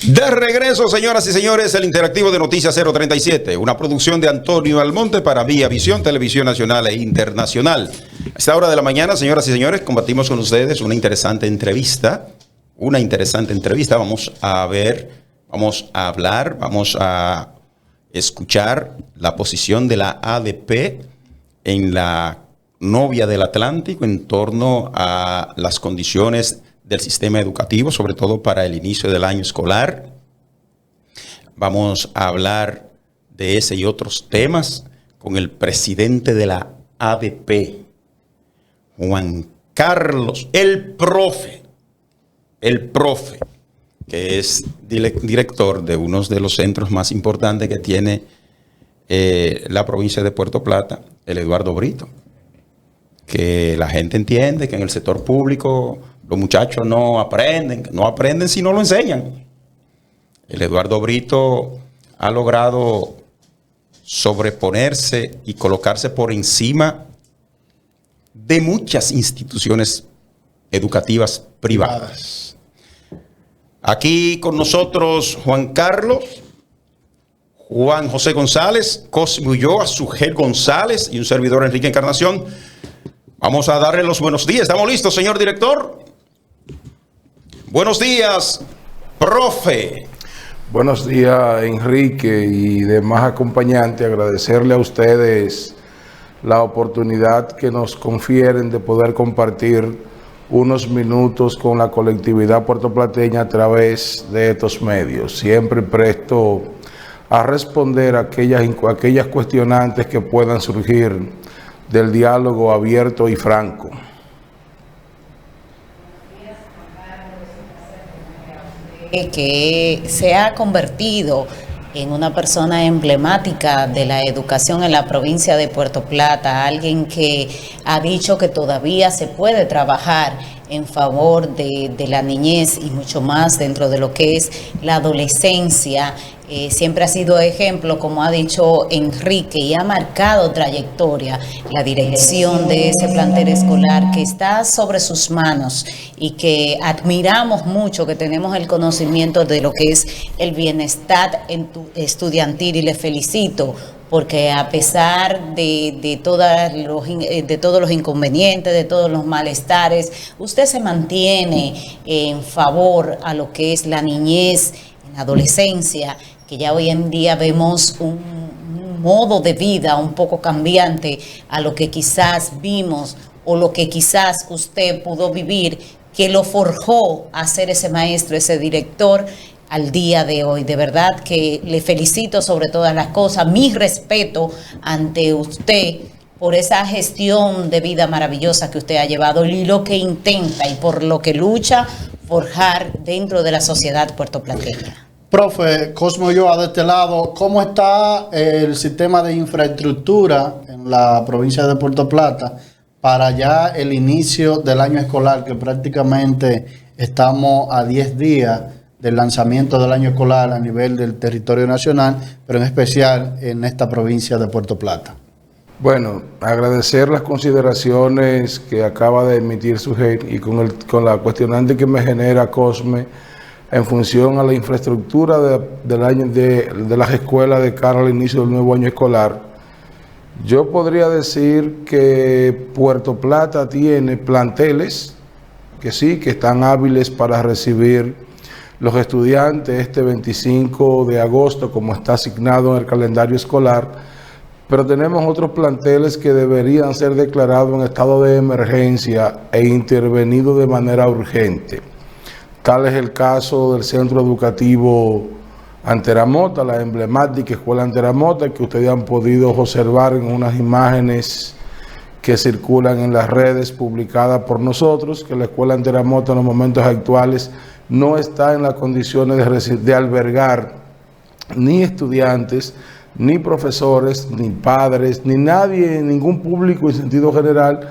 De regreso, señoras y señores, el interactivo de Noticias 037, una producción de Antonio Almonte para Vía Visión, Televisión Nacional e Internacional. A esta hora de la mañana, señoras y señores, compartimos con ustedes una interesante entrevista. Vamos a ver, vamos a hablar, vamos a escuchar la posición de la ADP en la novia del Atlántico en torno a las condiciones del sistema educativo, sobre todo para el inicio del año escolar. Vamos a hablar de ese y otros temas con el presidente de la ADP, Juan Carlos, el profe, que es director de uno de los centros más importantes que tiene la provincia de Puerto Plata, el Eduardo Brito. Que la gente entiende que en el sector público los muchachos no aprenden si no lo enseñan. El Eduardo Brito ha logrado sobreponerse y colocarse por encima de muchas instituciones educativas privadas. Aquí con nosotros Juan Carlos, Juan José González, Cosme Ulloa, Sugel González y un servidor Enrique Encarnación. Vamos a darle los buenos días. ¿Estamos listos, señor director? Buenos días, profe. Buenos días, Enrique y demás acompañantes. Agradecerle a ustedes la oportunidad que nos confieren de poder compartir unos minutos con la colectividad puertoplateña a través de estos medios. Siempre presto a responder a aquellas cuestionantes que puedan surgir del diálogo abierto y franco. Que se ha convertido en una persona emblemática de la educación en la provincia de Puerto Plata, alguien que ha dicho que todavía se puede trabajar en favor de la niñez y mucho más dentro de lo que es la adolescencia. Siempre ha sido ejemplo, como ha dicho Enrique, y ha marcado trayectoria la dirección de ese plantel escolar que está sobre sus manos y que admiramos mucho, que tenemos el conocimiento de lo que es el bienestar estudiantil, y le felicito porque a pesar de todos los inconvenientes, de todos los malestares, usted se mantiene en favor a lo que es la niñez, en la adolescencia, que ya hoy en día vemos un modo de vida un poco cambiante a lo que quizás vimos o lo que quizás usted pudo vivir, que lo forjó a ser ese maestro, ese director al día de hoy. De verdad que le felicito sobre todas las cosas, mi respeto ante usted por esa gestión de vida maravillosa que usted ha llevado y lo que intenta y por lo que lucha forjar dentro de la sociedad puertoplateña. Profe, Cosme Ulloa de este lado, ¿cómo está el sistema de infraestructura en la provincia de Puerto Plata para ya el inicio del año escolar, que prácticamente estamos a 10 días del lanzamiento del año escolar a nivel del territorio nacional, pero en especial en esta provincia de Puerto Plata? Bueno, agradecer las consideraciones que acaba de emitir Sugel y con la cuestionante que me genera Cosme en función a la infraestructura de las escuelas de cara al inicio del nuevo año escolar. Yo podría decir que Puerto Plata tiene planteles que sí, que están hábiles para recibir los estudiantes este 25 de agosto, como está asignado en el calendario escolar, pero tenemos otros planteles que deberían ser declarados en estado de emergencia e intervenidos de manera urgente. Tal es el caso del Centro Educativo Anteramota, la emblemática Escuela Anteramota, que ustedes han podido observar en unas imágenes que circulan en las redes publicadas por nosotros, que la Escuela Anteramota en los momentos actuales no está en las condiciones de albergar ni estudiantes, ni profesores, ni padres, ni nadie, ningún público en sentido general,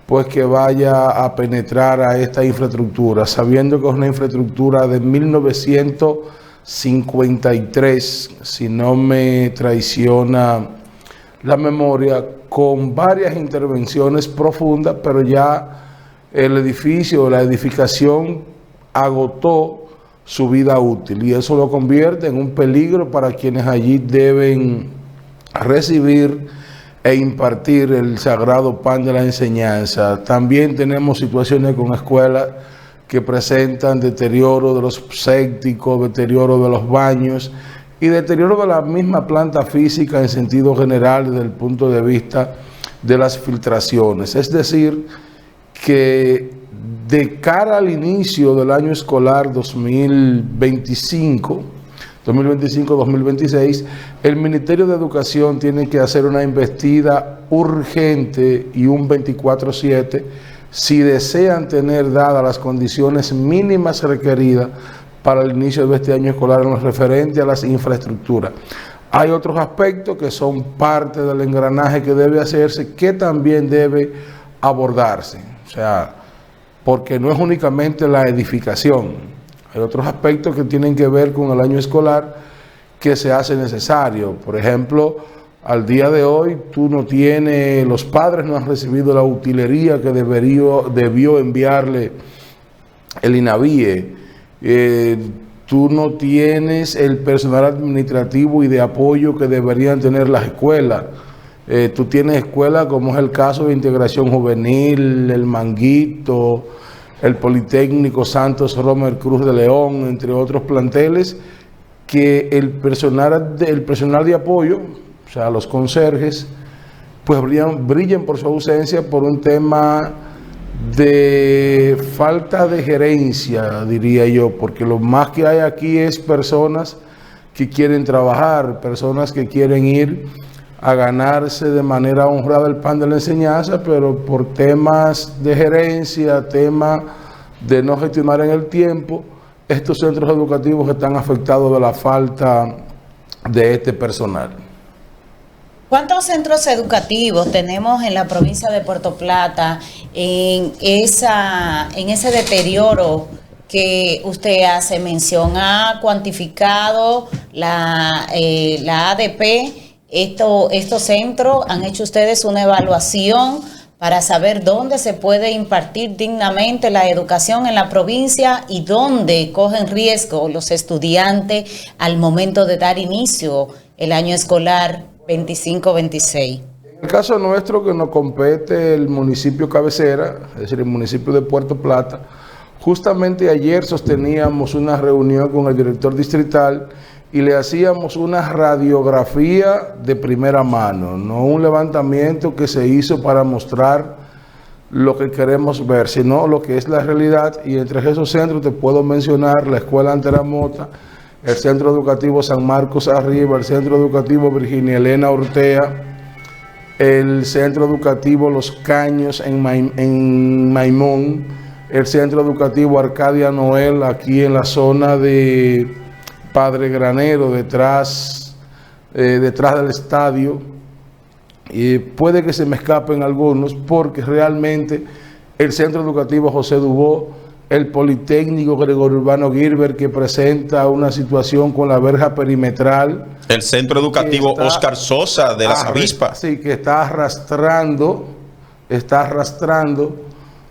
pues que vaya a penetrar a esta infraestructura, sabiendo que es una infraestructura de 1953, si no me traiciona la memoria, con varias intervenciones profundas, pero ya el edificio, la edificación agotó su vida útil, y eso lo convierte en un peligro para quienes allí deben recibir e impartir el sagrado pan de la enseñanza. También tenemos situaciones con escuelas que presentan deterioro de los sépticos, deterioro de los baños y deterioro de la misma planta física en sentido general desde el punto de vista de las filtraciones. Es decir, que de cara al inicio del año escolar 2025-2026, el Ministerio de Educación tiene que hacer una embestida urgente y un 24/7 si desean tener dadas las condiciones mínimas requeridas para el inicio de este año escolar en lo referente a las infraestructuras. Hay otros aspectos que son parte del engranaje que debe hacerse, que también debe abordarse. O sea, porque no es únicamente la edificación, hay otros aspectos que tienen que ver con el año escolar que se hace necesario. Por ejemplo, al día de hoy los padres no han recibido la utilería que debió enviarle el INAVIE. Tú no tienes el personal administrativo y de apoyo que deberían tener las escuelas. Tú tienes escuelas como es el caso de Integración Juvenil, el Manguito, el Politécnico Santos Romer Cruz de León, entre otros planteles, que el personal de apoyo, o sea, los conserjes, pues brillan por su ausencia por un tema de falta de gerencia, diría yo, porque lo más que hay aquí es personas que quieren trabajar, personas que quieren ir a ganarse de manera honrada el pan de la enseñanza, pero por temas de gerencia, temas de no gestionar en el tiempo, estos centros educativos están afectados de la falta de este personal. ¿Cuántos centros educativos tenemos en la provincia de Puerto Plata en ese deterioro que usted hace mención? ¿Ha cuantificado la ADP estos centros? ¿Han hecho ustedes una evaluación para saber dónde se puede impartir dignamente la educación en la provincia y dónde cogen riesgo los estudiantes al momento de dar inicio el año escolar 25-26? En el caso nuestro, que nos compete el municipio cabecera, es decir, el municipio de Puerto Plata, justamente ayer sosteníamos una reunión con el director distrital y le hacíamos una radiografía de primera mano, no un levantamiento que se hizo para mostrar lo que queremos ver, sino lo que es la realidad. Y entre esos centros te puedo mencionar la Escuela Anteramota, el Centro Educativo San Marcos Arriba, el Centro Educativo Virginia Elena Ortea, el Centro Educativo Los Caños en Maimón, el Centro Educativo Arcadia Noel aquí en la zona de Padre Granero, detrás del estadio. Y puede que se me escapen algunos, porque realmente el Centro Educativo José Dubó, el Politécnico Gregorio Urbano Gilbert, que presenta una situación con la verja perimetral. El Centro Educativo Oscar Sosa de las Avispas. Sí, que está arrastrando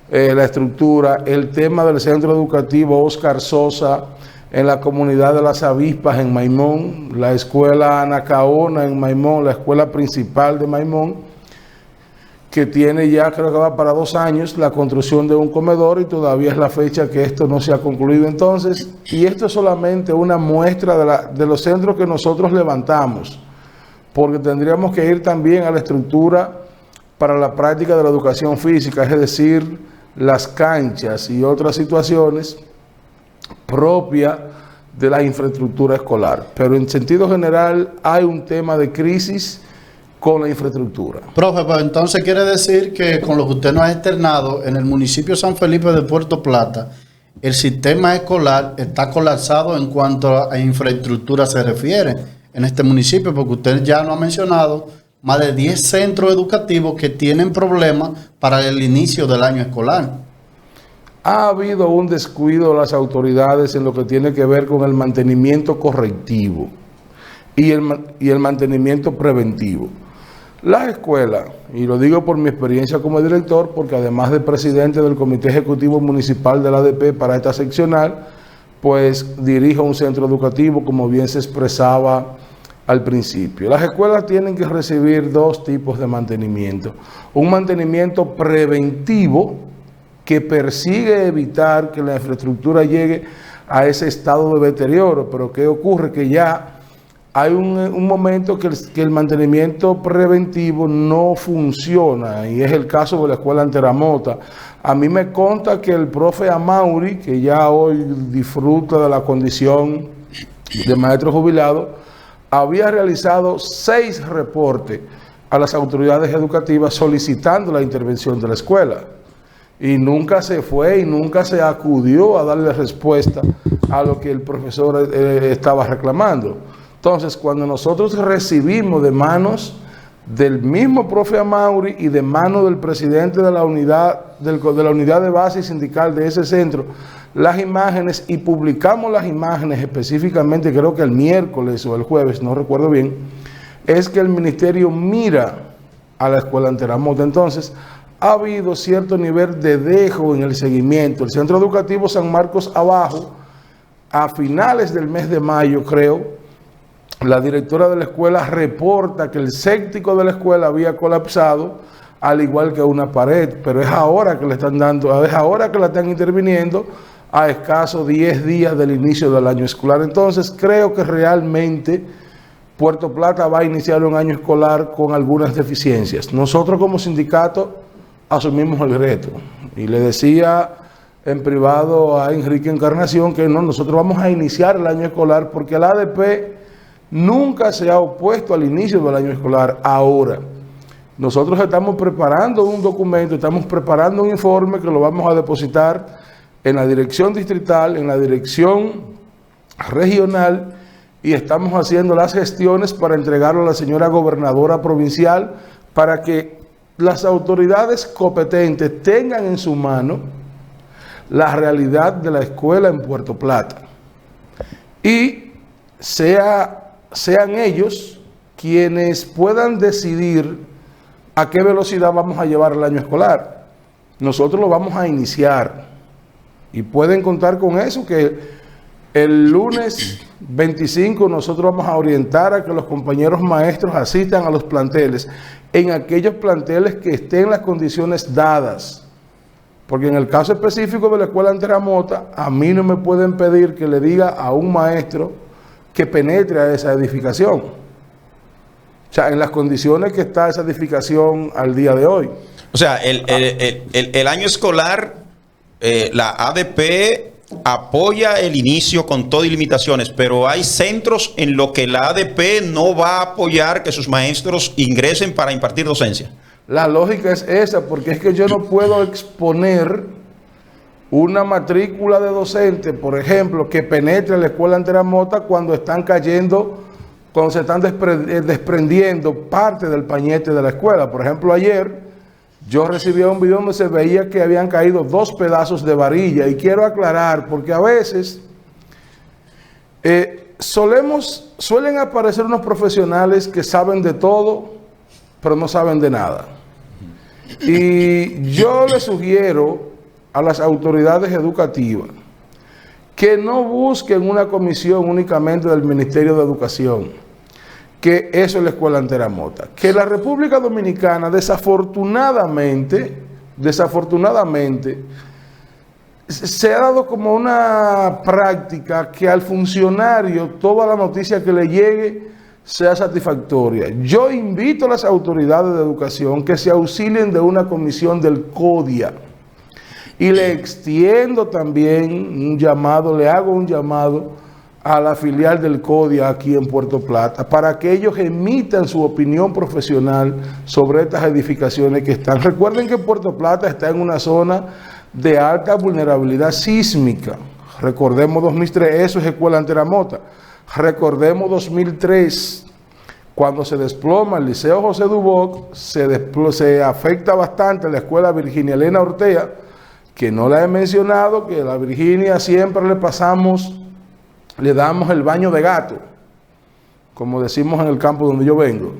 la estructura. El tema del Centro Educativo Oscar Sosa en la comunidad de las Avispas en Maimón, la escuela Anacaona en Maimón, la escuela principal de Maimón, que tiene ya, creo que va para 2 años, la construcción de un comedor, y todavía es la fecha que esto no se ha concluido. Entonces, y esto es solamente una muestra de los centros que nosotros levantamos, porque tendríamos que ir también a la estructura para la práctica de la educación física, es decir, las canchas y otras situaciones propia de la infraestructura escolar. Pero en sentido general hay un tema de crisis con la infraestructura. Profe, pues entonces quiere decir que con lo que usted nos ha externado, en el municipio de San Felipe de Puerto Plata, el sistema escolar está colapsado en cuanto a infraestructura se refiere en este municipio, porque usted ya nos ha mencionado más de 10 centros educativos que tienen problemas para el inicio del año escolar. Ha habido un descuido de las autoridades en lo que tiene que ver con el mantenimiento correctivo y el mantenimiento preventivo. Las escuelas, y lo digo por mi experiencia como director, porque además de presidente del Comité Ejecutivo Municipal de la ADP para esta seccional, pues dirija un centro educativo, como bien se expresaba al principio. Las escuelas tienen que recibir dos tipos de mantenimiento. Un mantenimiento preventivo que persigue evitar que la infraestructura llegue a ese estado de deterioro. Pero ¿qué ocurre? Que ya hay un momento que el mantenimiento preventivo no funciona, y es el caso de la escuela Anteramota. A mí me consta que el profe Amauri, que ya hoy disfruta de la condición de maestro jubilado, había realizado 6 reportes a las autoridades educativas solicitando la intervención de la escuela. Y nunca se fue y nunca se acudió a darle respuesta a lo que el profesor estaba reclamando. Entonces, cuando nosotros recibimos de manos del mismo profe Amauri y de manos del presidente de la unidad de base sindical de ese centro, las imágenes, y publicamos las imágenes específicamente, creo que el miércoles o el jueves, no recuerdo bien, es que el ministerio mira a la escuela Anteramota. Entonces, ha habido cierto nivel de dejo en el seguimiento. El Centro Educativo San Marcos Abajo, a finales del mes de mayo, creo, la directora de la escuela reporta que el séptico de la escuela había colapsado, al igual que una pared, pero es ahora que le están dando, es ahora que la están interviniendo, a escasos 10 días del inicio del año escolar. Entonces, creo que realmente Puerto Plata va a iniciar un año escolar con algunas deficiencias. Nosotros como sindicato asumimos el reto, y le decía en privado a Enrique Encarnación que no, nosotros vamos a iniciar el año escolar porque el ADP nunca se ha opuesto al inicio del año escolar. Ahora, nosotros estamos preparando un documento, estamos preparando un informe que lo vamos a depositar en la dirección distrital, en la dirección regional, y estamos haciendo las gestiones para entregarlo a la señora gobernadora provincial para que las autoridades competentes tengan en su mano la realidad de la escuela en Puerto Plata y sean ellos quienes puedan decidir a qué velocidad vamos a llevar el año escolar. Nosotros lo vamos a iniciar y pueden contar con eso, que el lunes 25 nosotros vamos a orientar a que los compañeros maestros asistan a los planteles, en aquellos planteles que estén las condiciones dadas. Porque en el caso específico de la escuela Anteramota, a mí no me pueden pedir que le diga a un maestro que penetre a esa edificación. O sea, en las condiciones que está esa edificación al día de hoy. O sea, el año escolar, la ADP apoya el inicio con todo y limitaciones, pero hay centros en los que la ADP no va a apoyar que sus maestros ingresen para impartir docencia. La lógica es esa, porque es que yo no puedo exponer una matrícula de docente, por ejemplo, que penetre a la escuela Anteramota cuando están cayendo, cuando se están desprendiendo parte del pañete de la escuela. Por ejemplo, ayer yo recibí un video donde se veía que habían caído 2 pedazos de varilla, y quiero aclarar, porque a veces suelen aparecer unos profesionales que saben de todo, pero no saben de nada. Y yo le sugiero a las autoridades educativas que no busquen una comisión únicamente del Ministerio de Educación, que eso es la escuela Anteramota, que la República Dominicana desafortunadamente se ha dado como una práctica que al funcionario toda la noticia que le llegue sea satisfactoria. Yo invito a las autoridades de educación que se auxilien de una comisión del CODIA, y le extiendo también un llamado, le hago un llamado a la filial del CODIA aquí en Puerto Plata, para que ellos emitan su opinión profesional sobre estas edificaciones que están. Recuerden que Puerto Plata está en una zona de alta vulnerabilidad sísmica. Recordemos 2003, eso es escuela Anteramota. Recordemos 2003, cuando se desploma el Liceo José Duboc, se afecta bastante la escuela Virginia Elena Ortea, que no la he mencionado, que a la Virginia siempre le damos el baño de gato, como decimos en el campo donde yo vengo.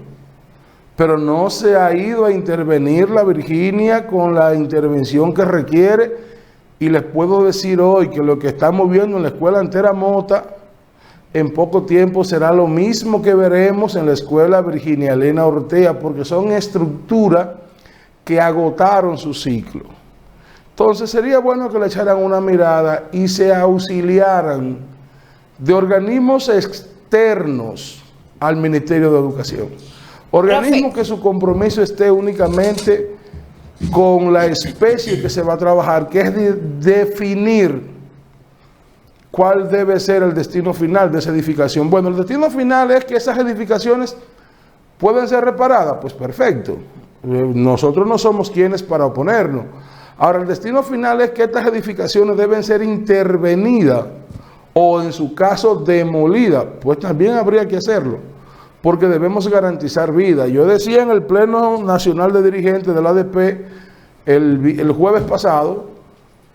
Pero no se ha ido a intervenir la Virginia con la intervención que requiere, Y les puedo decir hoy que lo que estamos viendo en la escuela Antera Mota, en poco tiempo será lo mismo que veremos en la escuela Virginia Elena Ortega, porque son estructuras que agotaron su ciclo. Entonces sería bueno que le echaran una mirada y se auxiliaran de organismos externos al Ministerio de Educación. Organismos que su compromiso esté únicamente con la especie que se va a trabajar, que es definir cuál debe ser el destino final de esa edificación. Bueno, el destino final es que esas edificaciones pueden ser reparadas, pues perfecto. Nosotros no somos quienes para oponernos. Ahora, el destino final es que estas edificaciones deben ser intervenidas o, en su caso, demolidas. Pues también habría que hacerlo, porque debemos garantizar vida. Yo decía en el Pleno Nacional de Dirigentes del ADP el jueves pasado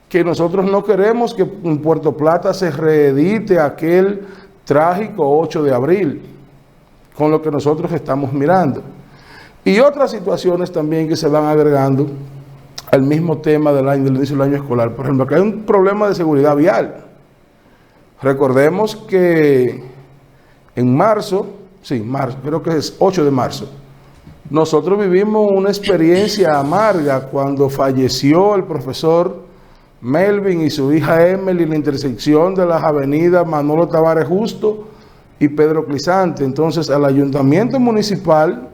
que nosotros no queremos que en Puerto Plata se reedite aquel trágico 8 de abril, con lo que nosotros estamos mirando. Y otras situaciones también que se van agregando al mismo tema del inicio del año escolar. Por ejemplo, que hay un problema de seguridad vial. Recordemos que en marzo, creo que es 8 de marzo, nosotros vivimos una experiencia amarga cuando falleció el profesor Melvin y su hija Emily en la intersección de las avenidas Manolo Tavares Justo y Pedro Clisante. Entonces, al ayuntamiento municipal,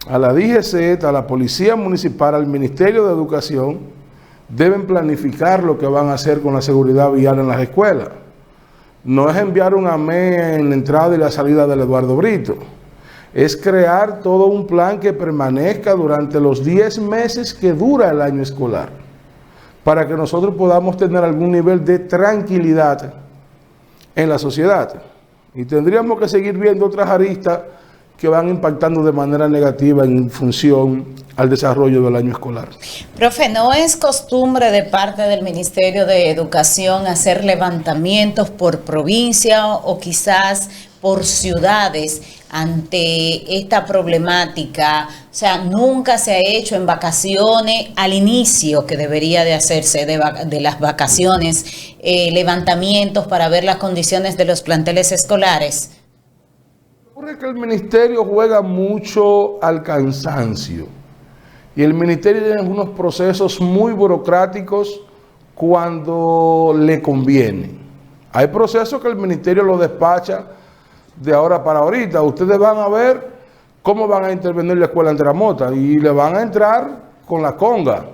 a la DGC, a la policía municipal, al Ministerio de Educación, deben planificar lo que van a hacer con la seguridad vial en las escuelas. No es enviar un AME en la entrada y la salida del Eduardo Brito. Es crear todo un plan que permanezca durante los 10 meses que dura el año escolar, para que nosotros podamos tener algún nivel de tranquilidad en la sociedad. Y tendríamos que seguir viendo otras aristas que van impactando de manera negativa en función al desarrollo del año escolar. Profe, ¿no es costumbre de parte del Ministerio de Educación hacer levantamientos por provincia o quizás por ciudades ante esta problemática? O sea, nunca se ha hecho en vacaciones, al inicio que debería de hacerse de las vacaciones, levantamientos para ver las condiciones de los planteles escolares. Ocurre que el ministerio juega mucho al cansancio y el ministerio tiene unos procesos muy burocráticos cuando le conviene. Hay procesos que el ministerio lo despacha de ahora para ahorita. Ustedes van a ver cómo van a intervenir la escuela Antera Mota y le van a entrar con la conga.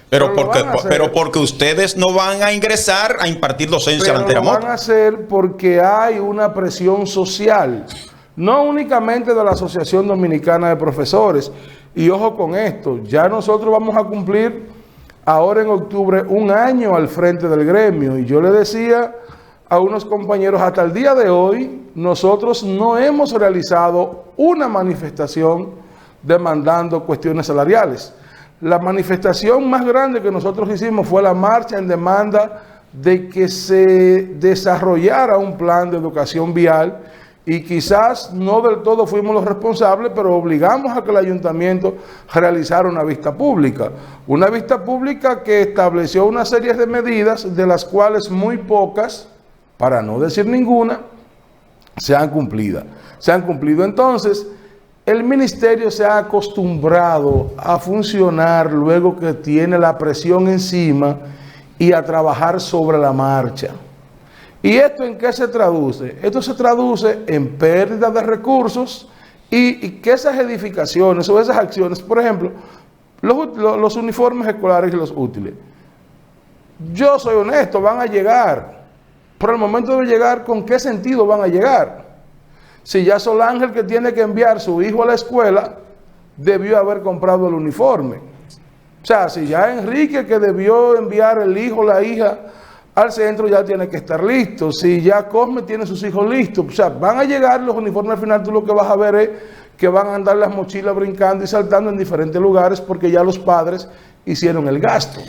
Pero porque ustedes no van a ingresar a impartir docencia a la Antera Mota. Lo van a hacer porque hay una presión social, no únicamente de la Asociación Dominicana de Profesores. Y ojo con esto, ya nosotros vamos a cumplir ahora en octubre 1 año al frente del gremio. Y yo le decía a unos compañeros, hasta el día de hoy, nosotros no hemos realizado una manifestación demandando cuestiones salariales. La manifestación más grande que nosotros hicimos fue la marcha en demanda de que se desarrollara un plan de educación vial, y quizás no del todo fuimos los responsables, pero obligamos a que el ayuntamiento realizara una vista pública. Una vista pública que estableció una serie de medidas, de las cuales muy pocas, para no decir ninguna, se han cumplido. Entonces, el ministerio se ha acostumbrado a funcionar luego que tiene la presión encima y a trabajar sobre la marcha. ¿Y esto en qué se traduce? Esto se traduce en pérdida de recursos y que esas edificaciones o esas acciones, por ejemplo, los uniformes escolares y los útiles. Yo soy honesto, van a llegar. Pero al momento de llegar, ¿con qué sentido van a llegar? Si ya Solángel, que tiene que enviar su hijo a la escuela, debió haber comprado el uniforme. O sea, si ya Enrique, que debió enviar el hijo o la hija al centro, ya tiene que estar listo. Si ya Cosme tiene sus hijos listos, o sea, van a llegar los uniformes. Al final tú lo que vas a ver es que van a andar las mochilas brincando y saltando en diferentes lugares porque ya los padres hicieron el gasto.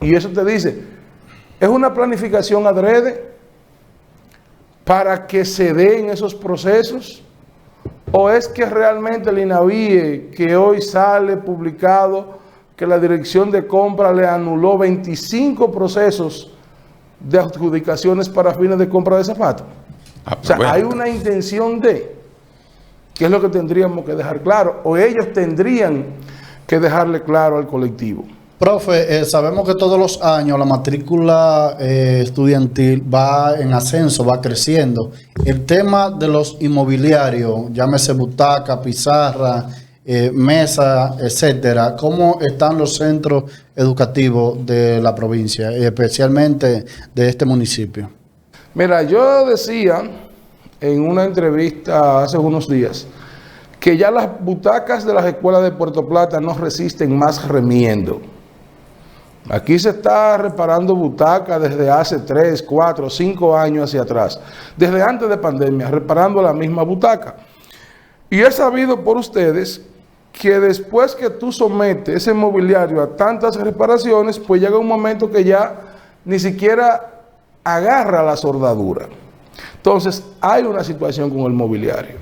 Y eso te dice, ¿es una planificación adrede para que se den esos procesos? ¿O es que realmente el INAVIE, que hoy sale publicado que la dirección de compra le anuló 25 procesos de adjudicaciones para fines de compra de zapatos. O sea, hay una intención de, que es lo que tendríamos que dejar claro, o ellos tendrían que dejarle claro al colectivo. Profe, sabemos que todos los años la matrícula estudiantil va en ascenso, va creciendo. El tema de los inmobiliarios, llámese butaca, pizarra, mesa, etcétera, ¿cómo están los centros educativos de la provincia, especialmente de este municipio? Mira, yo decía en una entrevista hace unos días que ya las butacas de las escuelas de Puerto Plata no resisten más remiendo. Aquí se está reparando butacas desde hace 3, 4, 5 años hacia atrás, desde antes de pandemia, reparando la misma butaca. Y es sabido por ustedes que después que tú sometes ese mobiliario a tantas reparaciones, pues llega un momento que ya ni siquiera agarra la soldadura. Entonces, hay una situación con el mobiliario.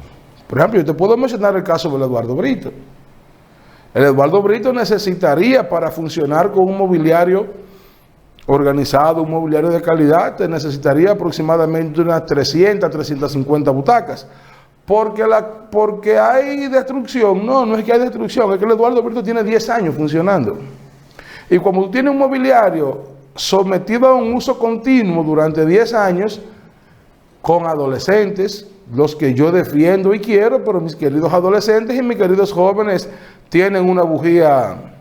Por ejemplo, yo te puedo mencionar el caso del Eduardo Brito. El Eduardo Brito necesitaría, para funcionar con un mobiliario organizado, un mobiliario de calidad, te necesitaría aproximadamente unas 300, 350 butacas. Porque hay destrucción. No es que hay destrucción, es que el Eduardo Brito tiene 10 años funcionando. Y cuando tú tienes un mobiliario sometido a un uso continuo durante 10 años, con adolescentes, los que yo defiendo y quiero, pero mis queridos adolescentes y mis queridos jóvenes tienen una bujía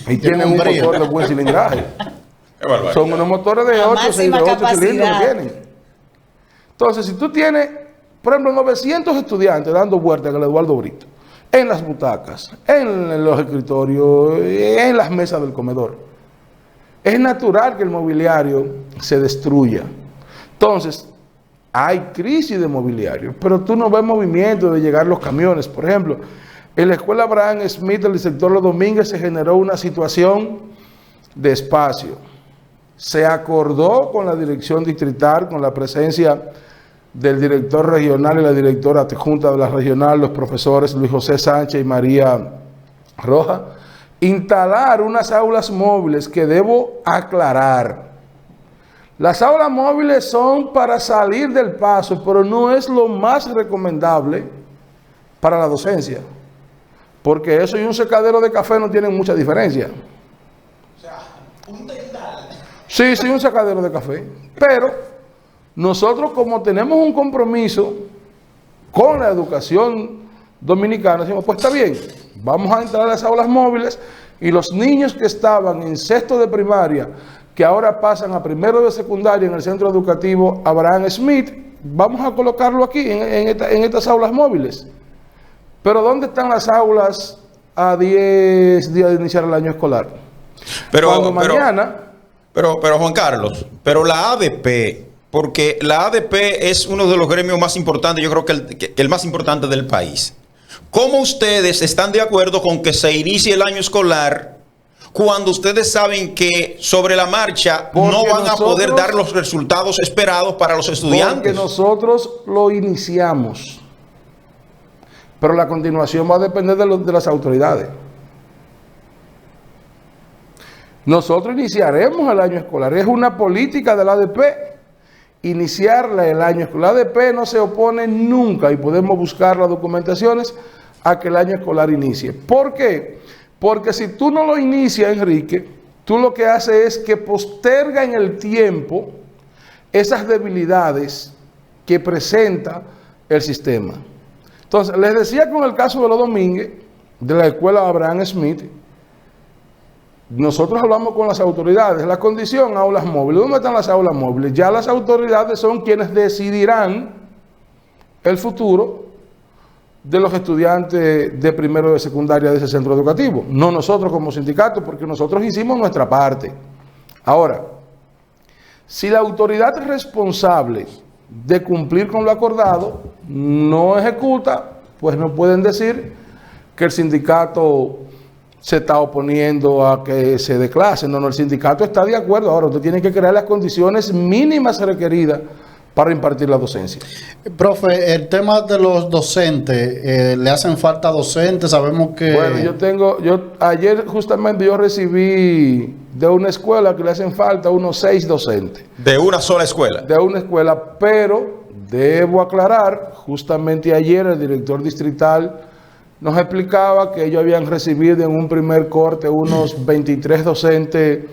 y tienen un motor de buen cilindraje. Son unos motores de 8 cilindros que tienen. Entonces, si tú tienes, por ejemplo, 900 estudiantes dando vueltas en el Eduardo Brito, en las butacas, en los escritorios, en las mesas del comedor, es natural que el mobiliario se destruya. Entonces, hay crisis de mobiliario, pero tú no ves movimiento de llegar los camiones. Por ejemplo, en la escuela Abraham Smith del sector Los Domínguez se generó una situación de espacio. Se acordó con la dirección distrital, con la presencia del director regional y la directora adjunta de la regional, los profesores Luis José Sánchez y María Roja, instalar unas aulas móviles que debo aclarar. Las aulas móviles son para salir del paso, pero no es lo más recomendable para la docencia, porque eso y un secadero de café no tienen mucha diferencia. O sea, un tendal. Sí, un secadero de café, pero nosotros, como tenemos un compromiso con la educación dominicana, decimos, pues está bien, vamos a entrar a las aulas móviles y los niños que estaban en sexto de primaria, que ahora pasan a primero de secundaria en el centro educativo Abraham Smith, vamos a colocarlo aquí en estas aulas móviles. Pero ¿dónde están las aulas a 10 días de iniciar el año escolar? Pero Juan Carlos, pero la ADP, porque la ADP es uno de los gremios más importantes, yo creo que el más importante del país. ¿Cómo ustedes están de acuerdo con que se inicie el año escolar cuando ustedes saben que sobre la marcha no van a poder dar los resultados esperados para los estudiantes? Porque nosotros lo iniciamos, pero la continuación va a depender de las autoridades. Nosotros iniciaremos el año escolar, es una política de la ADP iniciarla el año escolar. La ADP no se opone nunca, y podemos buscar las documentaciones, a que el año escolar inicie. ¿Por qué? Porque si tú no lo inicias, Enrique, tú lo que haces es que posterga en el tiempo esas debilidades que presenta el sistema. Entonces, les decía con el caso de Los Domínguez, de la escuela Abraham Smith, nosotros hablamos con las autoridades, la condición, aulas móviles. ¿Dónde están las aulas móviles? Ya las autoridades son quienes decidirán el futuro de los estudiantes de primero de secundaria de ese centro educativo. No nosotros como sindicato, porque nosotros hicimos nuestra parte. Ahora, si la autoridad responsable de cumplir con lo acordado no ejecuta, pues no pueden decir que el sindicato se está oponiendo a que se dé clase. No, el sindicato está de acuerdo. Ahora, usted tiene que crear las condiciones mínimas requeridas para impartir la docencia. Profe, el tema de los docentes, ¿le hacen falta docentes? Sabemos que... Bueno, ayer justamente yo recibí de una escuela que le hacen falta unos 6 docentes. ¿De una sola escuela? De una escuela, pero debo aclarar, justamente ayer el director distrital nos explicaba que ellos habían recibido en un primer corte unos 23 docentes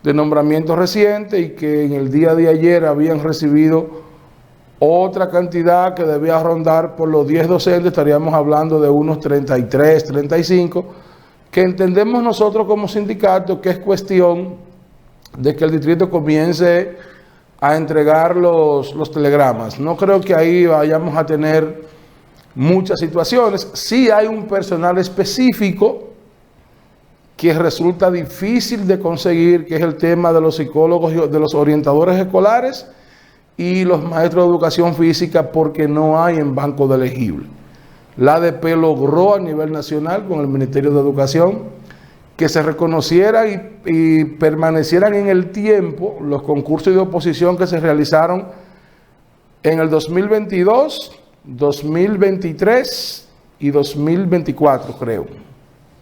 de nombramiento reciente y que en el día de ayer habían recibido otra cantidad que debía rondar por los 10 docentes, estaríamos hablando de unos 33, 35, que entendemos nosotros como sindicato que es cuestión de que el distrito comience a entregar los telegramas. No creo que ahí vayamos a tener muchas situaciones. Sí hay un personal específico que resulta difícil de conseguir, que es el tema de los psicólogos y de los orientadores escolares y los maestros de educación física, porque no hay en banco de elegibles. La ADP logró a nivel nacional con el Ministerio de Educación que se reconociera y permanecieran en el tiempo los concursos de oposición que se realizaron en el 2022, 2023 y 2024, creo.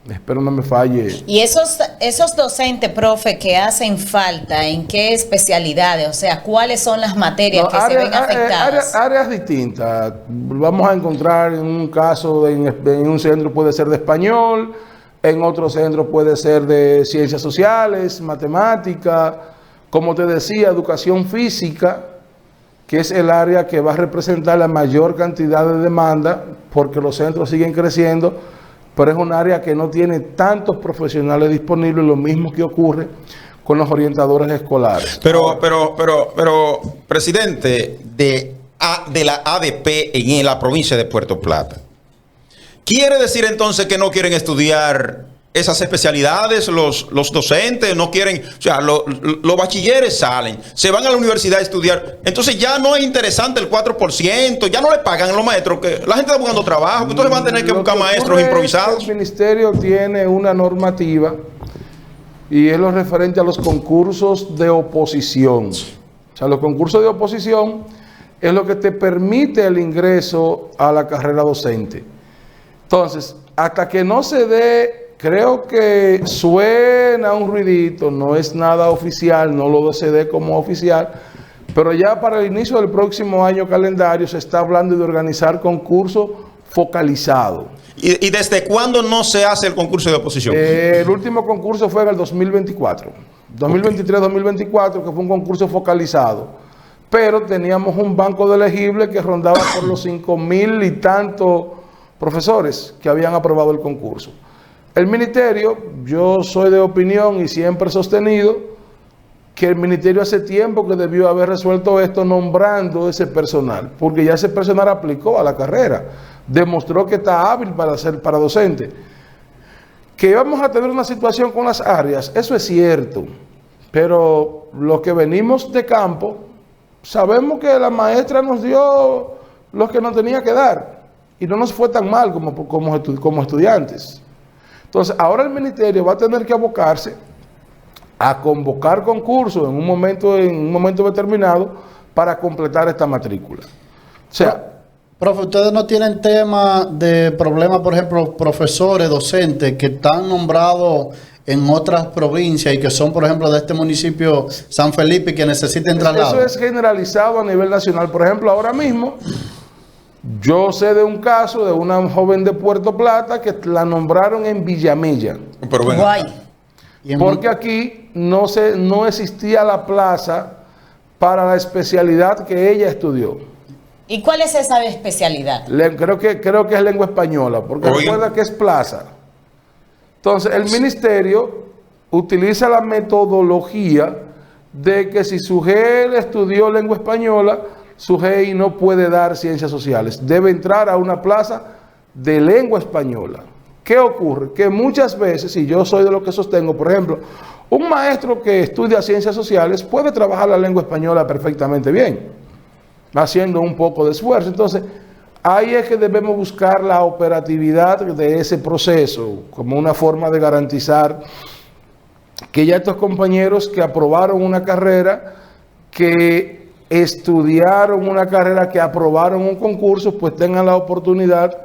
Espero no me falle. Y esos docentes, profe, que hacen falta, ¿en qué especialidades? O sea, ¿cuáles son las materias que se ven afectadas? Áreas distintas. Vamos a encontrar en un caso, en un centro puede ser de español, en otro centro puede ser de ciencias sociales, matemática, como te decía, educación física, que es el área que va a representar la mayor cantidad de demanda, porque los centros siguen creciendo, pero es un área que no tiene tantos profesionales disponibles, lo mismo que ocurre con los orientadores escolares. Pero presidente, de la ADP en la provincia de Puerto Plata, ¿quiere decir entonces que no quieren estudiar esas especialidades los docentes? No quieren, o sea, los bachilleres salen, se van a la universidad a estudiar, entonces ya no es interesante el 4%, ya no le pagan a los maestros, que la gente está buscando trabajo, entonces van a tener que buscar maestros improvisados. El ministerio tiene una normativa y es lo referente a los concursos de oposición. O sea, los concursos de oposición es lo que te permite el ingreso a la carrera docente. Entonces, hasta que no se dé, creo que suena un ruidito, no es nada oficial, no lo se dé como oficial, pero ya para el inicio del próximo año calendario se está hablando de organizar concursos focalizados. ¿Y desde cuándo no se hace el concurso de oposición? El último concurso fue en el 2024, 2023-2024, que fue un concurso focalizado, pero teníamos un banco de elegibles que rondaba por los 5,000 y tantos profesores que habían aprobado el concurso. El ministerio, yo soy de opinión y siempre he sostenido que el ministerio hace tiempo que debió haber resuelto esto nombrando ese personal, porque ya ese personal aplicó a la carrera, demostró que está hábil para docente. Que vamos a tener una situación con las áreas, eso es cierto, pero los que venimos de campo, sabemos que la maestra nos dio lo que nos tenía que dar y no nos fue tan mal como estudiantes. Entonces, ahora el ministerio va a tener que abocarse a convocar concursos en un momento determinado para completar esta matrícula. O sea, profe, ustedes no tienen tema de problemas, por ejemplo, profesores, docentes que están nombrados en otras provincias y que son, por ejemplo, de este municipio San Felipe y que necesiten traslado. Eso es generalizado a nivel nacional. Por ejemplo, ahora mismo yo sé de un caso de una joven de Puerto Plata que la nombraron en Villamella. Pero bueno, porque aquí no existía la plaza para la especialidad que ella estudió. ¿Y cuál es esa especialidad? Creo que es lengua española, porque recuerda que es plaza. Entonces, el ministerio utiliza la metodología de que si su GEL estudió lengua española, su GEI no puede dar ciencias sociales. Debe entrar a una plaza de lengua española. ¿Qué ocurre? Que muchas veces, y yo soy de los que sostengo, por ejemplo, un maestro que estudia ciencias sociales puede trabajar la lengua española perfectamente bien, haciendo un poco de esfuerzo. Entonces, ahí es que debemos buscar la operatividad de ese proceso, como una forma de garantizar que ya estos compañeros que aprobaron una carrera, que estudiaron una carrera, que aprobaron un concurso, pues tengan la oportunidad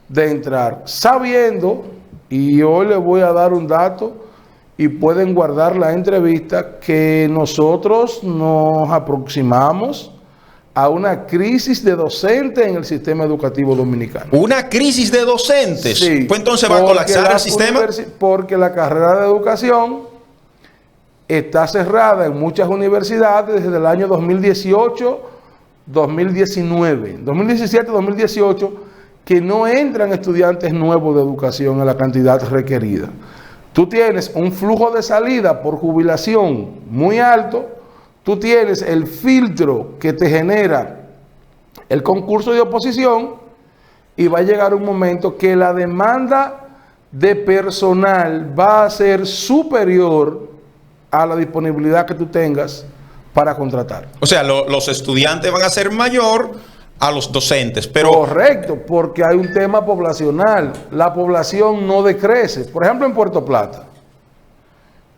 de entrar, sabiendo, y hoy les voy a dar un dato y pueden guardar la entrevista, que nosotros nos aproximamos a una crisis de docentes en el sistema educativo dominicano. ¿Una crisis de docentes? Sí, Pues entonces va a colapsar el sistema. Porque la carrera de educación está cerrada en muchas universidades desde el año 2018, 2019, 2017, 2018, que no entran estudiantes nuevos de educación en la cantidad requerida. Tú tienes un flujo de salida por jubilación muy alto, tú tienes el filtro que te genera el concurso de oposición, y va a llegar un momento que la demanda de personal va a ser superior a la disponibilidad que tú tengas para contratar. O sea, los estudiantes van a ser mayor a los docentes, pero... Correcto, porque hay un tema poblacional. La población no decrece. Por ejemplo, en Puerto Plata.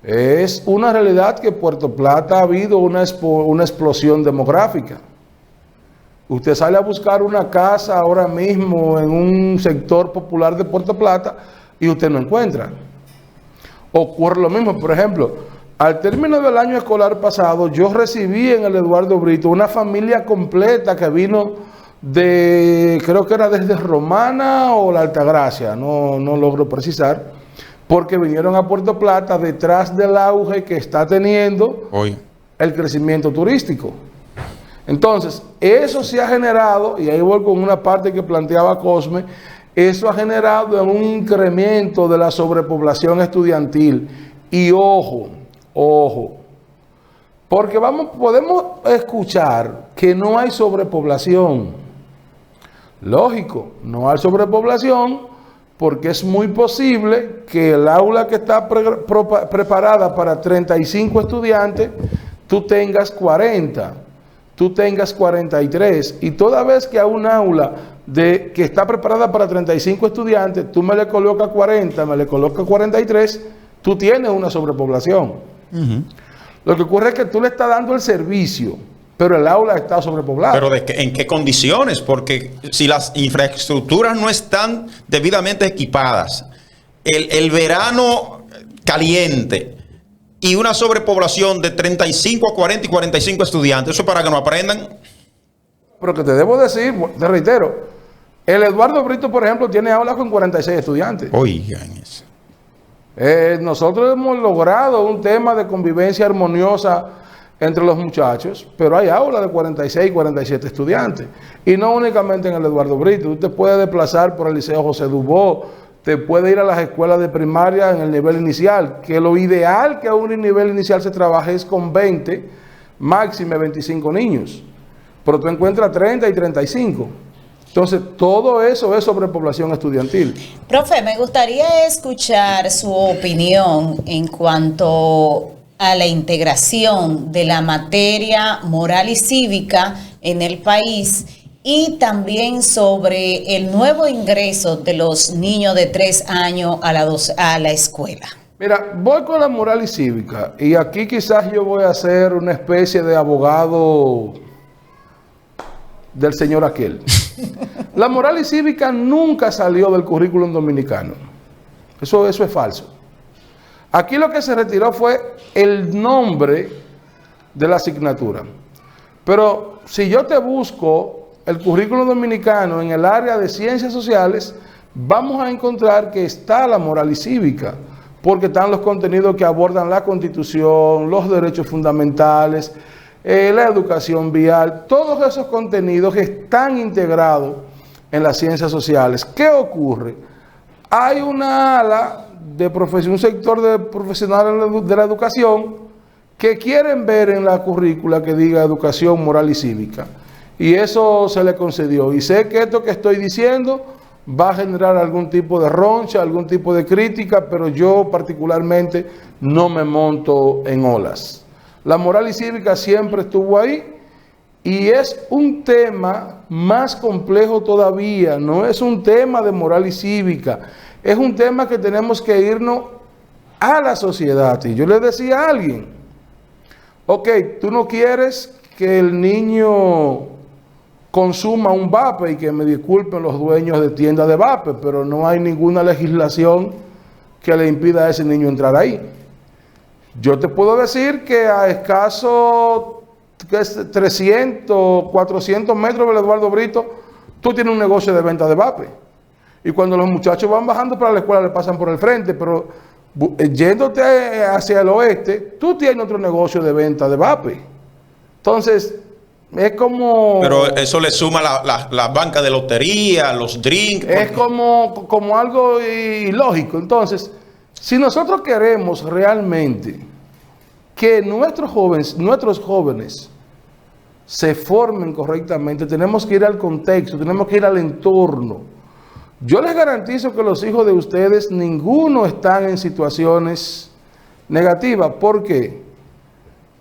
Es una realidad que en Puerto Plata ha habido una explosión demográfica. Usted sale a buscar una casa ahora mismo en un sector popular de Puerto Plata y usted no encuentra. Ocurre lo mismo, por ejemplo, al término del año escolar pasado, yo recibí en el Eduardo Brito una familia completa que vino de, creo que era desde Romana o la Altagracia, no logro precisar, porque vinieron a Puerto Plata detrás del auge que está teniendo el crecimiento turístico. Entonces, eso se ha generado, y ahí voy con una parte que planteaba Cosme, eso ha generado un incremento de la sobrepoblación estudiantil. Y ojo, porque podemos escuchar que no hay sobrepoblación. Lógico, no hay sobrepoblación porque es muy posible que el aula que está preparada para 35 estudiantes, tú tengas 40, tú tengas 43, y toda vez que a un aula que está preparada para 35 estudiantes, tú me le colocas 40, me le colocas 43, tú tienes una sobrepoblación. Lo que ocurre es que tú le estás dando el servicio, pero el aula está sobrepoblada. ¿Pero en qué condiciones? Porque si las infraestructuras no están debidamente equipadas, el verano caliente y una sobrepoblación de 35 a 40 y 45 estudiantes, ¿eso es para que no aprendan? Pero que te debo decir, te reitero, el Eduardo Brito, por ejemplo, tiene aulas con 46 estudiantes. Oigan eso. Nosotros hemos logrado un tema de convivencia armoniosa entre los muchachos, pero hay aulas de 46, 47 estudiantes. Y no únicamente en el Eduardo Brito. Tú te puedes desplazar por el Liceo José Dubó, te puedes ir a las escuelas de primaria en el nivel inicial, que lo ideal que a un nivel inicial se trabaje es con 20, máximo 25 niños. Pero tú encuentras 30 y 35. Entonces, todo eso es sobrepoblación estudiantil. Profe, me gustaría escuchar su opinión en cuanto a la integración de la materia moral y cívica en el país, y también sobre el nuevo ingreso de los niños de 3 años a la escuela. Mira, voy con la moral y cívica, y aquí quizás yo voy a ser una especie de abogado del señor aquel. La moral y cívica nunca salió del currículum dominicano. Eso es falso. Aquí lo que se retiró fue el nombre de la asignatura. Pero si yo te busco el currículum dominicano en el área de ciencias sociales, vamos a encontrar que está la moral y cívica, porque están los contenidos que abordan la Constitución, los derechos fundamentales, la educación vial, todos esos contenidos que están integrados en las ciencias sociales. ¿Qué ocurre? Hay una ala de profesión, un sector de profesionales de la educación que quieren ver en la currícula que diga educación moral y cívica, y eso se le concedió. Y sé que esto que estoy diciendo va a generar algún tipo de roncha, algún tipo de crítica, pero yo particularmente no me monto en olas. La moral y cívica siempre estuvo ahí, y es un tema más complejo todavía. No es un tema de moral y cívica, es un tema que tenemos que irnos a la sociedad. Y yo le decía a alguien, ok, tú no quieres que el niño consuma un vape, y que me disculpen los dueños de tiendas de vape, pero no hay ninguna legislación que le impida a ese niño entrar ahí. Yo te puedo decir que a escaso 300, 400 metros del Eduardo Brito, tú tienes un negocio de venta de vape. Y cuando los muchachos van bajando para la escuela, le pasan por el frente, pero yéndote hacia el oeste, tú tienes otro negocio de venta de vape. Entonces, es como... Pero eso le suma la banca de lotería, los drinks. Es como algo ilógico. Entonces, si nosotros queremos realmente que nuestros jóvenes se formen correctamente, tenemos que ir al contexto, tenemos que ir al entorno. Yo les garantizo que los hijos de ustedes, ninguno están en situaciones negativas. ¿Por qué?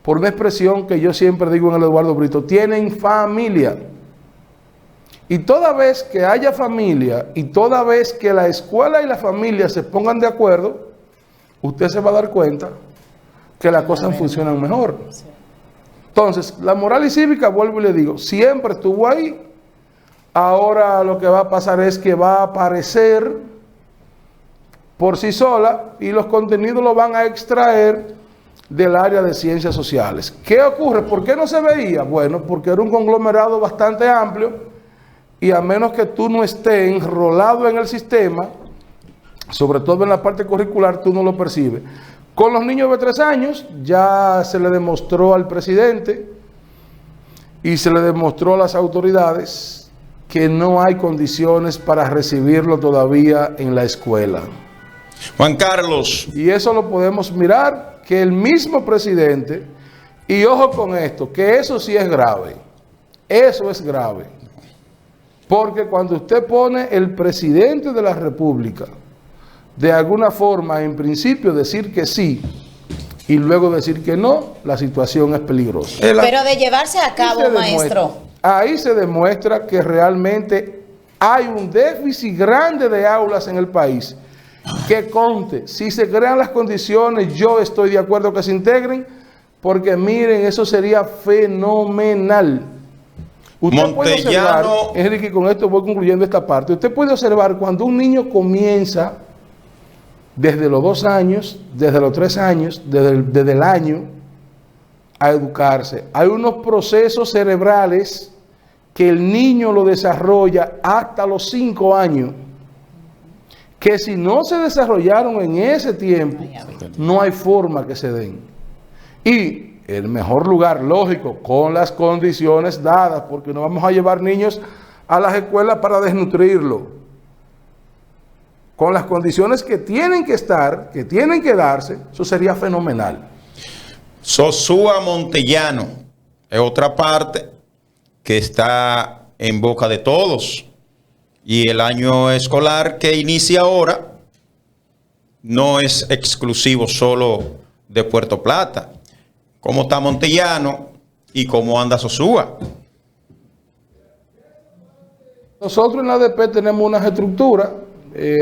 Por una expresión que yo siempre digo en el Eduardo Brito: tienen familia. Y toda vez que haya familia y toda vez que la escuela y la familia se pongan de acuerdo, usted se va a dar cuenta que las cosas funcionan mejor. Entonces, la moral y cívica, vuelvo y le digo, siempre estuvo ahí. Ahora lo que va a pasar es que va a aparecer por sí sola y los contenidos lo van a extraer del área de ciencias sociales. ¿Qué ocurre? ¿Por qué no se veía? Bueno, porque era un conglomerado bastante amplio y a menos que tú no estés enrolado en el sistema, sobre todo en la parte curricular, tú no lo percibes. Con los niños de 3 años ya se le demostró al presidente y se le demostró a las autoridades que no hay condiciones para recibirlo todavía en la escuela. Juan Carlos. Y eso lo podemos mirar, que el mismo presidente, y ojo con esto, que eso sí es grave, eso es grave, porque cuando usted pone el presidente de la República, de alguna forma, en principio decir que sí, y luego decir que no, la situación es peligrosa. Pero de llevarse a cabo, maestro. Ahí se demuestra que realmente hay un déficit grande de aulas en el país. Que conste, si se crean las condiciones, yo estoy de acuerdo que se integren, porque miren, eso sería fenomenal. Usted puede observar, Enrique, con esto voy concluyendo esta parte, usted puede observar cuando un niño comienza desde los 2 años, desde los 3 años, desde el año, a educarse. Hay unos procesos cerebrales que el niño lo desarrolla hasta los 5 años, que si no se desarrollaron en ese tiempo, no hay forma que se den. Y el mejor lugar, lógico, con las condiciones dadas, porque no vamos a llevar niños a las escuelas para desnutrirlo. Con las condiciones que tienen que estar, que tienen que darse, eso sería fenomenal. Sosúa Montellano es otra parte que está en boca de todos. Y el año escolar que inicia ahora no es exclusivo solo de Puerto Plata. ¿Cómo está Montellano y cómo anda Sosúa? Nosotros en la ADP tenemos unas estructuras.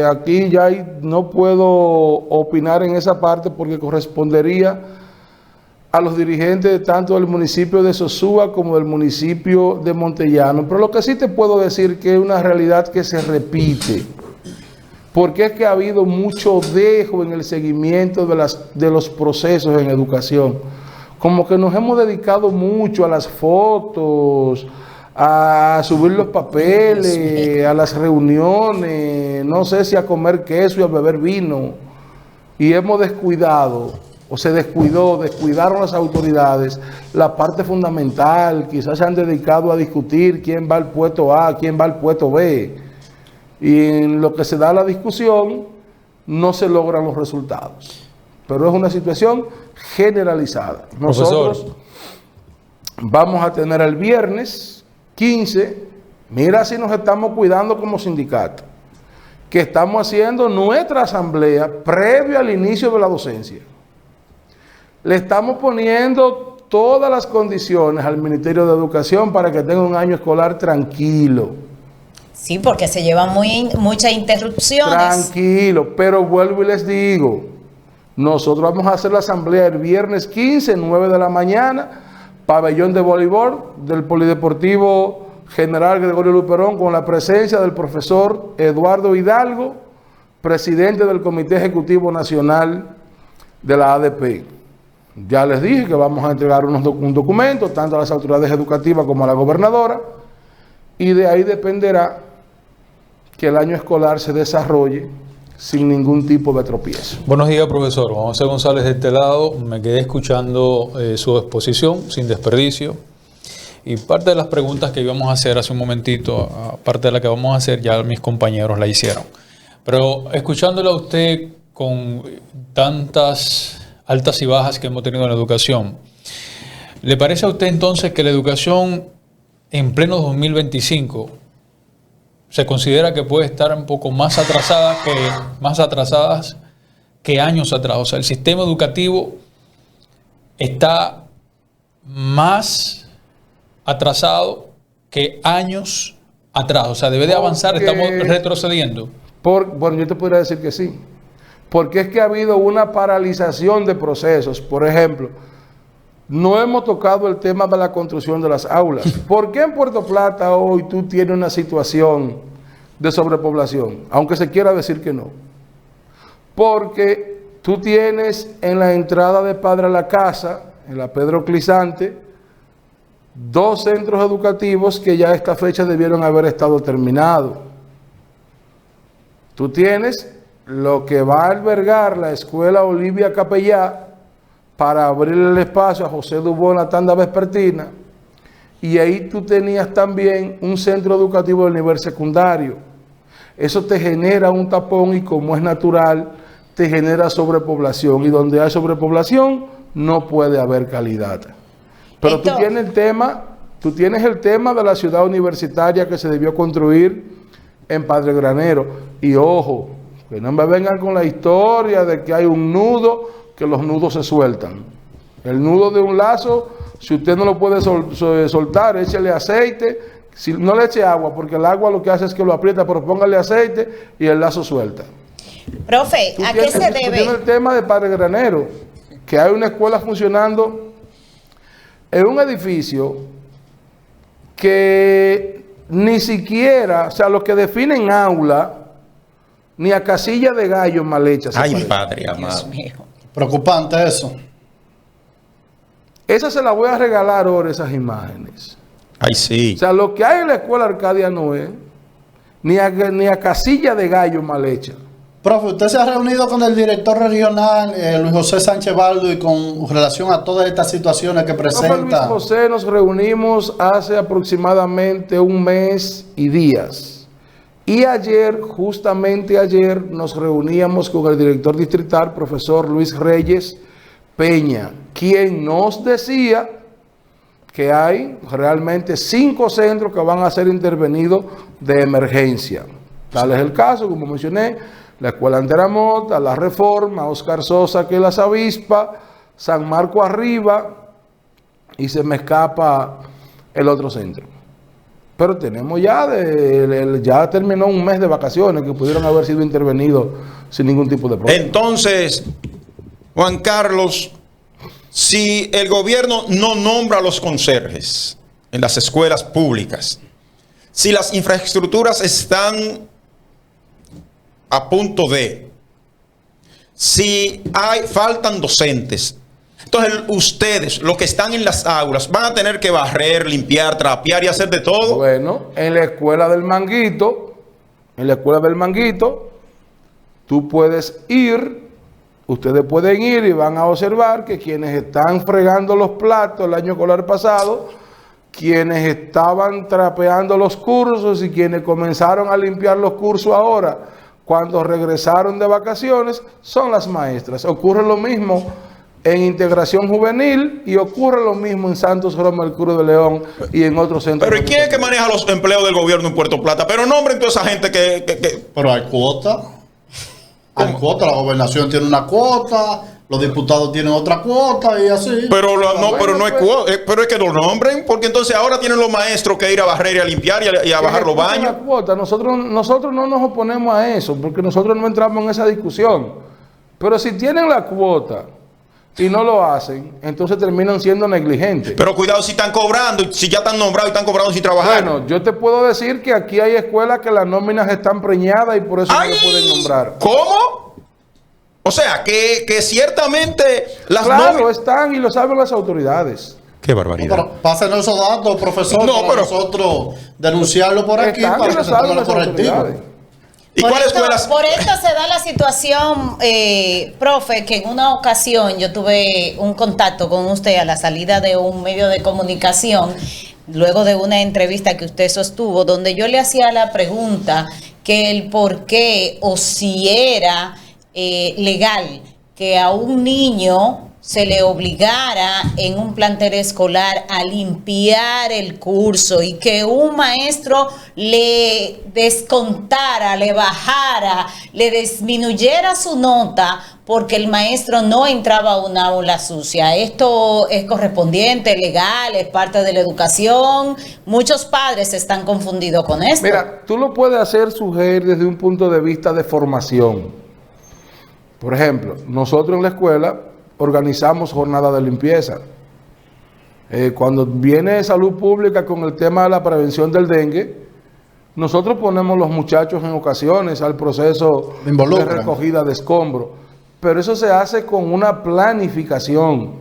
Aquí ya no puedo opinar en esa parte porque correspondería a los dirigentes tanto del municipio de Sosúa como del municipio de Montellano. Pero lo que sí te puedo decir que es una realidad que se repite, porque es que ha habido mucho dejo en el seguimiento de los procesos en educación. Como que nos hemos dedicado mucho a las fotos, a subir los papeles, a las reuniones, no sé si a comer queso y a beber vino, y hemos descuidado, o se descuidaron las autoridades, la parte fundamental. Quizás se han dedicado a discutir quién va al puesto A, quién va al puesto B, y en lo que se da la discusión no se logran los resultados. Pero es una situación generalizada. Nosotros vamos a tener el viernes 15, mira si nos estamos cuidando como sindicato, que estamos haciendo nuestra asamblea previo al inicio de la docencia. Le estamos poniendo todas las condiciones al Ministerio de Educación para que tenga un año escolar tranquilo. Sí, porque se llevan muchas interrupciones. Tranquilo, pero vuelvo y les digo, nosotros vamos a hacer la asamblea el viernes 15, 9 de la mañana, pabellón de voleibol del Polideportivo General Gregorio Luperón, con la presencia del profesor Eduardo Hidalgo, presidente del Comité Ejecutivo Nacional de la ADP. Ya les dije que vamos a entregar un documento, tanto a las autoridades educativas como a la gobernadora, y de ahí dependerá que el año escolar se desarrolle sin ningún tipo de tropiezo. Buenos días, profesor. Juan José González de este lado. Me quedé escuchando su exposición sin desperdicio. Y parte de las preguntas que íbamos a hacer hace un momentito, aparte de la que vamos a hacer, ya mis compañeros la hicieron. Pero escuchándolo a usted con tantas altas y bajas que hemos tenido en la educación, ¿le parece a usted entonces que la educación en pleno 2025 se considera que puede estar un poco más atrasadas que años atrás? O sea, el sistema educativo está más atrasado que años atrás. O sea, debe de avanzar, estamos retrocediendo. Bueno, yo te podría decir que sí. Porque es que ha habido una paralización de procesos. Por ejemplo, no hemos tocado el tema de la construcción de las aulas. ¿Por qué en Puerto Plata hoy tú tienes una situación de sobrepoblación? Aunque se quiera decir que no. Porque tú tienes en la entrada de Padre a la Casa, en la Pedro Clisante, 2 centros educativos que ya a esta fecha debieron haber estado terminados. Tú tienes lo que va a albergar la Escuela Olivia Capellá para abrir el espacio a José Dubó en la tanda vespertina, y ahí tú tenías también un centro educativo del nivel secundario. Eso te genera un tapón y, como es natural, te genera sobrepoblación, y donde hay sobrepoblación no puede haber calidad. Pero tú tienes el tema de la ciudad universitaria que se debió construir en Padre Granero, y ojo, que no me vengan con la historia de que hay un nudo, que los nudos se sueltan. El nudo de un lazo, si usted no lo puede soltar, échale aceite. Si no le eche agua, porque el agua lo que hace es que lo aprieta, pero póngale aceite y el lazo suelta. Profe, ¿a qué se debe? Tienes el tema de Padre Granero, que hay una escuela funcionando en un edificio que ni siquiera, o sea, lo que definen aula, ni a casilla de gallo mal hecha. Ay, padre amado. Dios mío. Preocupante eso. Esa se la voy a regalar ahora, esas imágenes. Ay, sí. O sea, lo que hay en la escuela Arcadia no es ni a casilla de gallo mal hecha. Profe, ¿usted se ha reunido con el director regional, Luis José Sánchez Baldo, y con relación a todas estas situaciones que presenta? Luis José, nos reunimos hace aproximadamente 1 mes y días. Y ayer, justamente ayer, nos reuníamos con el director distrital, profesor Luis Reyes Peña, quien nos decía que hay realmente 5 centros que van a ser intervenidos de emergencia. Tal es el caso, como mencioné, la Escuela Anteramota, La Reforma, Oscar Sosa, que es Las Avispas, San Marco Arriba, y se me escapa el otro centro. Pero tenemos ya terminó 1 mes de vacaciones que pudieron haber sido intervenidos sin ningún tipo de problema. Entonces, Juan Carlos, si el gobierno no nombra a los conserjes en las escuelas públicas, si las infraestructuras están a punto de, si faltan docentes, entonces ustedes, los que están en las aulas, van a tener que barrer, limpiar, trapear y hacer de todo. Bueno, en la escuela del Manguito, tú puedes ir, ustedes pueden ir y van a observar que quienes están fregando los platos el año escolar pasado, quienes estaban trapeando los cursos y quienes comenzaron a limpiar los cursos ahora, cuando regresaron de vacaciones, son las maestras. Ocurre lo mismo en Integración Juvenil y ocurre lo mismo en Santos Roma, el Curo de León y en otros centros. Pero ¿y quién es que maneja los empleos del gobierno en Puerto Plata? Pero nombren toda esa gente que... Pero hay cuota. Hay cuota, la gobernación tiene una cuota, los diputados tienen otra cuota y así. Pero no es cuota, pero es que lo nombren, porque entonces ahora tienen los maestros que ir a barrer y a limpiar y a bajar los baños. La cuota. Nosotros no nos oponemos a eso, porque nosotros no entramos en esa discusión. Pero si tienen la cuota, y no lo hacen, entonces terminan siendo negligentes. Pero cuidado si están cobrando, si ya están nombrados y están cobrando sin trabajar. Bueno, yo te puedo decir que aquí hay escuelas que las nóminas están preñadas y por eso ¡Ay! no lo pueden nombrar. ¿Cómo? O sea, que ciertamente las Claro, nóminas... están y lo saben las autoridades. Qué barbaridad. Pero pásenos esos datos, profesor, No, para pero- nosotros denunciarlo por aquí Están y para lo que se saben tome las lo correctivo. autoridades. ¿Y Por cuáles esto, escuelas? por esto se da la situación, profe, que en una ocasión yo tuve un contacto con usted a la salida de un medio de comunicación, luego de una entrevista que usted sostuvo, donde yo le hacía la pregunta que el por qué o si era legal que a un niño se le obligara en un plantel escolar a limpiar el curso y que un maestro le descontara, le bajara, le disminuyera su nota porque el maestro no entraba a un aula sucia. Esto es correspondiente, legal, es parte de la educación. Muchos padres están confundidos con esto. Mira, tú lo puedes hacer sugerir desde un punto de vista de formación. Por ejemplo, nosotros en la escuela organizamos jornadas de limpieza. Cuando viene salud pública con el tema de la prevención del dengue, nosotros ponemos los muchachos en ocasiones al proceso de recogida de escombros, pero eso se hace con una planificación.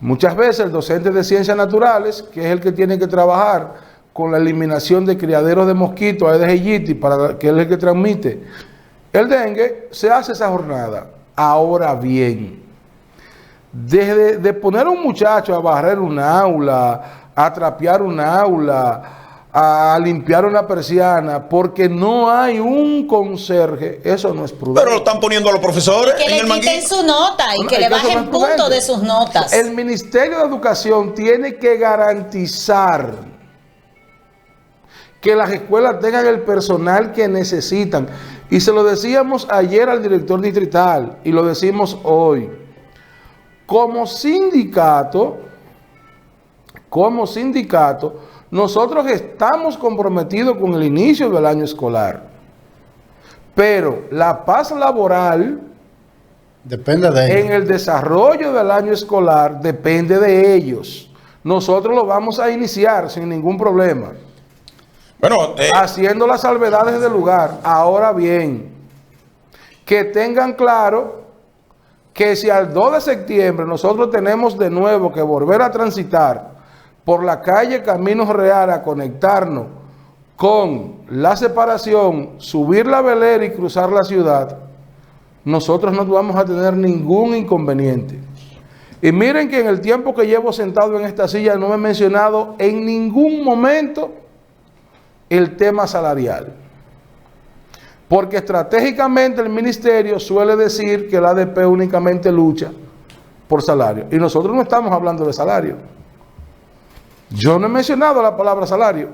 Muchas veces el docente de ciencias naturales, que es el que tiene que trabajar con la eliminación de criaderos de mosquitos, Aedes aegypti, para que él es el que transmite el dengue, se hace esa jornada. Ahora bien, desde de poner a un muchacho a barrer un aula, a trapear un aula, a limpiar una persiana, porque no hay un conserje, eso no es prudente. Pero lo están poniendo a los profesores Que en le el quiten manguito. su nota y Bueno, que es le que eso no bajen es prudente. punto de sus notas. El Ministerio de Educación tiene que garantizar que las escuelas tengan el personal que necesitan. Y se lo decíamos ayer al director distrital y lo decimos hoy. Como sindicato, nosotros estamos comprometidos con el inicio del año escolar. Pero la paz laboral Depende de ellos. en el desarrollo del año escolar depende de ellos. Nosotros lo vamos a iniciar sin ningún problema, Bueno, haciendo las salvedades del lugar. Ahora bien, que tengan claro que si al 2 de septiembre nosotros tenemos de nuevo que volver a transitar por la calle Caminos Real a conectarnos con la separación, subir la velera y cruzar la ciudad, nosotros no vamos a tener ningún inconveniente. Y miren que en el tiempo que llevo sentado en esta silla no me he mencionado en ningún momento el tema salarial. Porque estratégicamente el ministerio suele decir que el ADP únicamente lucha por salario. Y nosotros no estamos hablando de salario. Yo no he mencionado la palabra salario.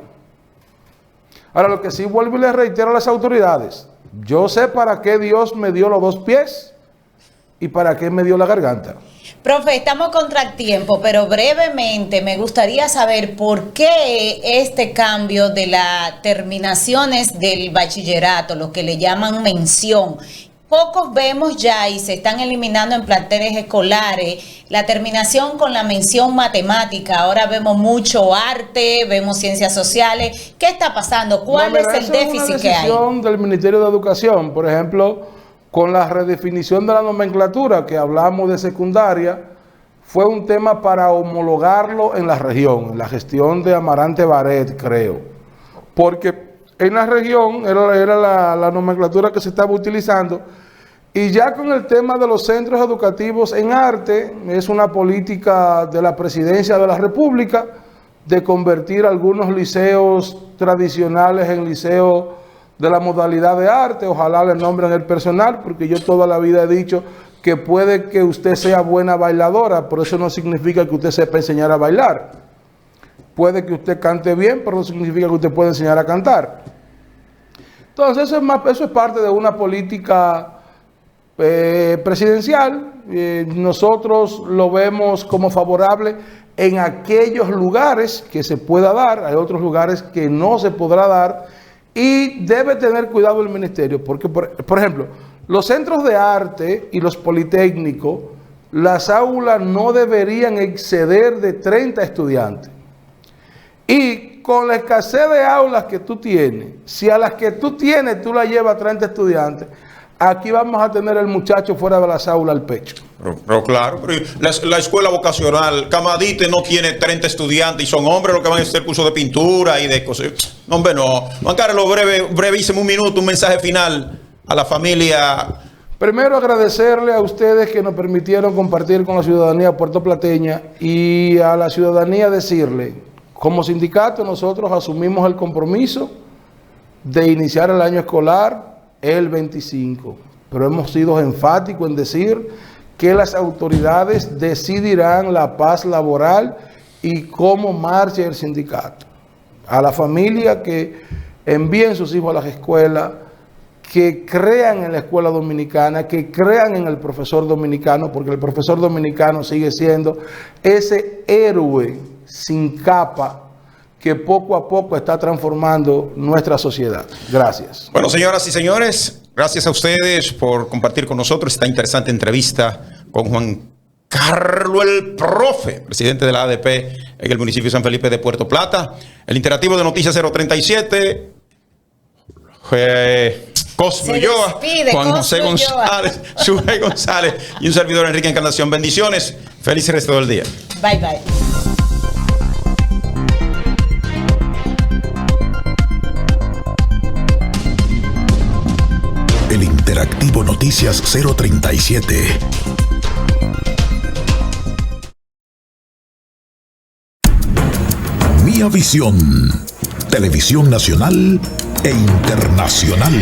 Ahora, lo que sí vuelvo y le reitero a las autoridades, yo sé para qué Dios me dio los 2 pies y para qué me dio la garganta. Profe, estamos contra tiempo, pero brevemente me gustaría saber por qué este cambio de las terminaciones del bachillerato, lo que le llaman mención. Pocos vemos ya y se están eliminando en planteles escolares la terminación con la mención matemática. Ahora vemos mucho arte, vemos ciencias sociales. ¿Qué está pasando? ¿Cuál es el déficit que hay? Es una decisión del Ministerio de Educación, por ejemplo, con la redefinición de la nomenclatura que hablamos de secundaria, fue un tema para homologarlo en la región, en la gestión de Amarante Baret, creo. Porque en la región era la nomenclatura que se estaba utilizando. Y ya con el tema de los centros educativos en arte, es una política de la Presidencia de la República de convertir algunos liceos tradicionales en liceos de la modalidad de arte. Ojalá le nombren el personal, porque yo toda la vida he dicho que puede que usted sea buena bailadora, pero eso no significa que usted sepa enseñar a bailar. Puede que usted cante bien, pero no significa que usted pueda enseñar a cantar. Entonces, eso es parte de una política presidencial. Nosotros lo vemos como favorable en aquellos lugares que se pueda dar, hay otros lugares que no se podrá dar, y debe tener cuidado el ministerio, porque, por ejemplo, los centros de arte y los politécnicos las aulas no deberían exceder de 30 estudiantes. Y con la escasez de aulas que tú tienes, si a las que tú tienes tú las llevas 30 estudiantes, aquí vamos a tener el muchacho fuera de las aulas al pecho. Pero claro, pero la escuela vocacional, Camadite no tiene 30 estudiantes y son hombres los que van a hacer curso de pintura y de cosas. No, hombre, no. Juan Carlos, brevísimo, un minuto, un mensaje final a la familia. Primero agradecerle a ustedes que nos permitieron compartir con la ciudadanía puertoplateña y a la ciudadanía decirle, como sindicato nosotros asumimos el compromiso de iniciar el año escolar el 25, pero hemos sido enfáticos en decir que las autoridades decidirán la paz laboral y cómo marche el sindicato. A la familia que envíen sus hijos a las escuelas, que crean en la escuela dominicana, que crean en el profesor dominicano, porque el profesor dominicano sigue siendo ese héroe sin capa que poco a poco está transformando nuestra sociedad. Gracias. Bueno, señoras y señores, gracias a ustedes por compartir con nosotros esta interesante entrevista con Juan Carlos el Profe, presidente de la ADP en el municipio de San Felipe de Puerto Plata. El interactivo de Noticias 037, Cosme Ulloa, Juan José González, Sujay González y un servidor Enrique Encarnación. Bendiciones, feliz resto del día. Bye, bye. El interactivo Noticias 037. Mía Visión, televisión nacional e internacional.